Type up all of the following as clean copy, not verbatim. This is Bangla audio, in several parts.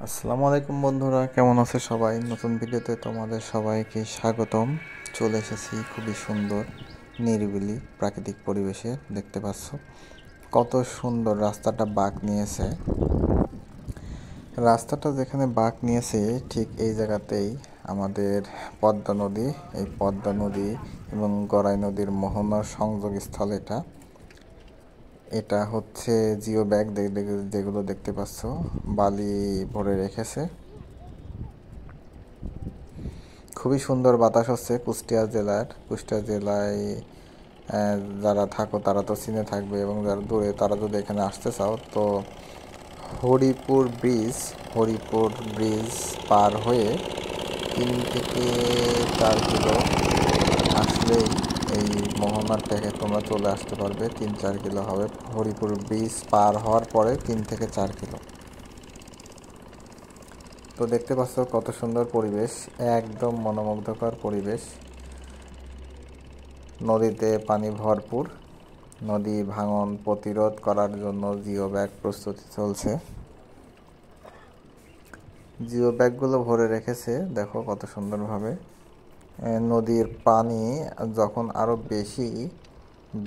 আসসালামু আলাইকুম বন্ধুরা, কেমন আছে সবাই? নতুন ভিডিওতে তোমাদের সবাইকে স্বাগতম। চলে এসেছি খুবই সুন্দর নিরিবিলি প্রাকৃতিক পরিবেশে। দেখতে পাচ্ছ কত সুন্দর রাস্তাটা বাঁক নিয়েছে। রাস্তাটা যেখানে বাঁক নিয়েছে ঠিক এই জায়গাতেই আমাদের পদ্মা নদী, এই পদ্মা নদী এবং গড়াই নদীর মোহনার সংযোগস্থল এটা। এটা হচ্ছে জিও ব্যাগ, যেগুলো দেখতে পাচ্ছ বালি ভরে রেখেছে। খুবই সুন্দর বাতাস হচ্ছে কুষ্টিয়া জেলায় যারা থাকো তারা তো চিনে থাকবে, এবং যারা দূরে তারা যদি এখানে আসতে চাও তো হরিপুর ব্রিজ পার হয়ে 3 থেকে 4 কিলো আসলেই এই মোহনার থেকে তোমরা চলে আসতে পারবে। 3-4 কিলো হবে হরিপুর ব্রিজ পার হওয়ার পরে, 3 থেকে 4 কিলো। তো দেখতে পাচ্ছ কত সুন্দর পরিবেশ, একদম মনোমুগ্ধকর পরিবেশ। নদীতে পানি ভরপুর। নদী ভাঙন প্রতিরোধ করার জন্য জিও ব্যাগ প্রস্তুতি চলছে। জিও ব্যাগগুলো ভরে রেখেছে, দেখো কত সুন্দরভাবে। নদীর পানি যখন আরও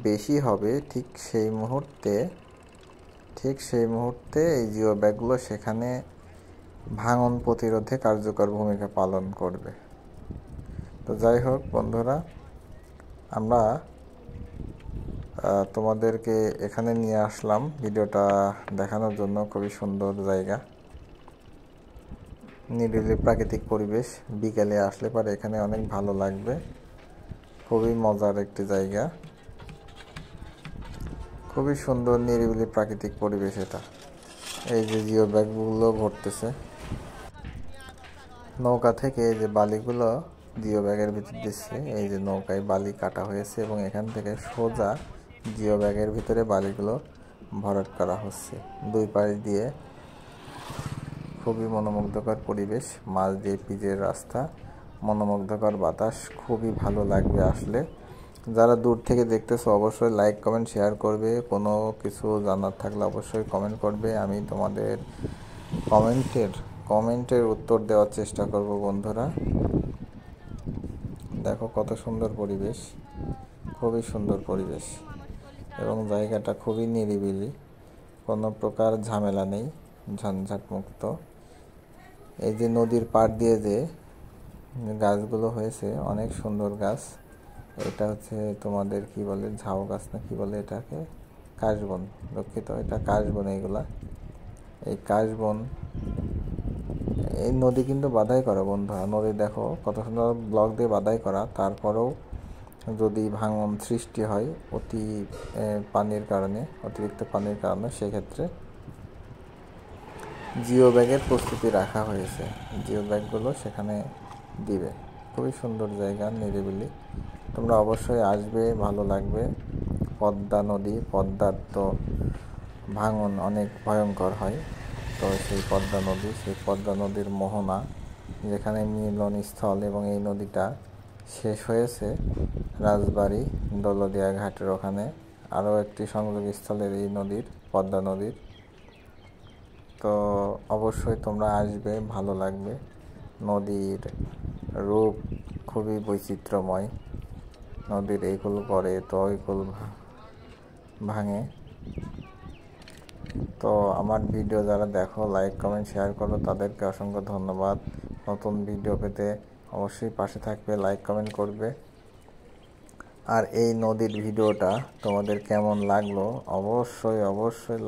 বেশি হবে ঠিক সেই মুহূর্তে এই জিও ব্যাগগুলো সেখানে ভাঙন প্রতিরোধে কার্যকর ভূমিকা পালন করবে। তো যাই হোক বন্ধুরা, আমরা তোমাদেরকে এখানে নিয়ে আসলাম ভিডিওটা দেখানোর জন্য। খুবই সুন্দর জায়গা, নিরিবিলি প্রাকৃতিক পরিবেশ। বিকেলে আসলে পরে এখানে অনেক ভালো লাগবে। খুবই মজার একটি জায়গা, খুবই সুন্দর নিরিবিলি প্রাকৃতিক পরিবেশ এটা। এই যে জিও ব্যাগগুলো ভরতেছে নৌকা থেকে, এই যে বালিগুলো জিও ব্যাগের ভিতর দিচ্ছে। এই যে নৌকায় বালি কাটা হয়েছে এবং এখান থেকে সোজা জিও ব্যাগের ভিতরে বালিগুলো ভরাট করা হচ্ছে। দুই পাশ দিয়ে খুবই মনোমুগ্ধকর পরিবেশ, মাছ দিয়ে পিচের রাস্তা, মনোমুগ্ধকর বাতাস। খুবই ভালো লাগবে আসলে। যারা দূর থেকে দেখতেছো অবশ্যই লাইক কমেন্ট শেয়ার করবে। কোনো কিছু জানার থাকলে অবশ্যই কমেন্ট করবে, আমি তোমাদের কমেন্টের উত্তর দেওয়ার চেষ্টা করব বন্ধুরা। দেখো কত সুন্দর পরিবেশ, খুবই সুন্দর পরিবেশ, এবং জায়গাটা খুবই নিরিবিলি, কোনো প্রকার ঝামেলা নেই, ঝঞ্ঝাট মুক্ত। এই যে নদীর পাড় দিয়ে যে গাছগুলো হয়েছে, অনেক সুন্দর গাছ। এটা হচ্ছে তোমাদের কি বলে, ঝাউ গাছ না কি বলে এটাকে, কাশবন, দুঃখিত, এটা কাশবন। এই কাশবন, এই নদী কিন্তু বাধাই করা বন্ধুরা। নদী দেখো কত সুন্দর ব্লক দিয়ে বাধাই করা, তারপরেও যদি ভাঙন সৃষ্টি হয় অতিরিক্ত পানির কারণে, সেক্ষেত্রে জিও ব্যাগের প্রস্তুতি রাখা হয়েছে। জিও ব্যাগগুলো সেখানে দিবে। খুবই সুন্দর জায়গা, নিরিবিলি। তোমরা অবশ্যই আসবে, ভালো লাগবে। পদ্মার তো ভাঙন অনেক ভয়ঙ্কর হয়। তো সেই পদ্মা নদীর মোহনা, যেখানে মিলনস্থল, এবং এই নদীটা শেষ হয়েছে রাজবাড়ী দৌলতদিয়া ঘাটের ওখানে। আরও একটি সংযোগস্থলের এই পদ্মা নদীর। তো অবশ্যই তোমরা আসবে, ভালো লাগবে। নদীর রূপ খুবই বৈচিত্র্যময়। নদীর এই কুল করে তো ওই কুল ভাঙে। তো আমার ভিডিও যারা দেখো, লাইক কমেন্ট শেয়ার করো, তাদেরকে অসংখ্য ধন্যবাদ। নতুন ভিডিও পেতে অবশ্যই পাশে থাকবে, লাইক কমেন্ট করবে। আর এই নদীর ভিডিওটা তোমাদের কেমন লাগলো অবশ্যই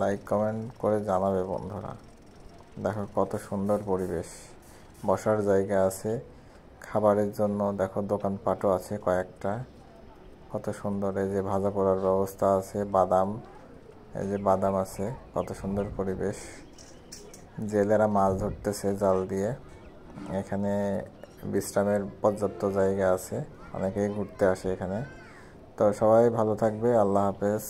লাইক কমেন্ট করে জানাবে বন্ধুরা। দেখো কত সুন্দর পরিবেশ, বসার জায়গা আছে, খাবারের জন্য দেখো দোকানপাটও আছে কয়েকটা। কত সুন্দর, এই যে ভাজা পোড়ার ব্যবস্থা আছে, এই যে বাদাম আছে। কত সুন্দর পরিবেশ। জেলেরা মাছ ধরতেছে জাল দিয়ে। এখানে বিশ্রামের পর্যাপ্ত জায়গা আছে, অনেকেই ঘুরতে আসে এখানে। তো সবাই ভালো থাকবে, আল্লাহ হাফেজ।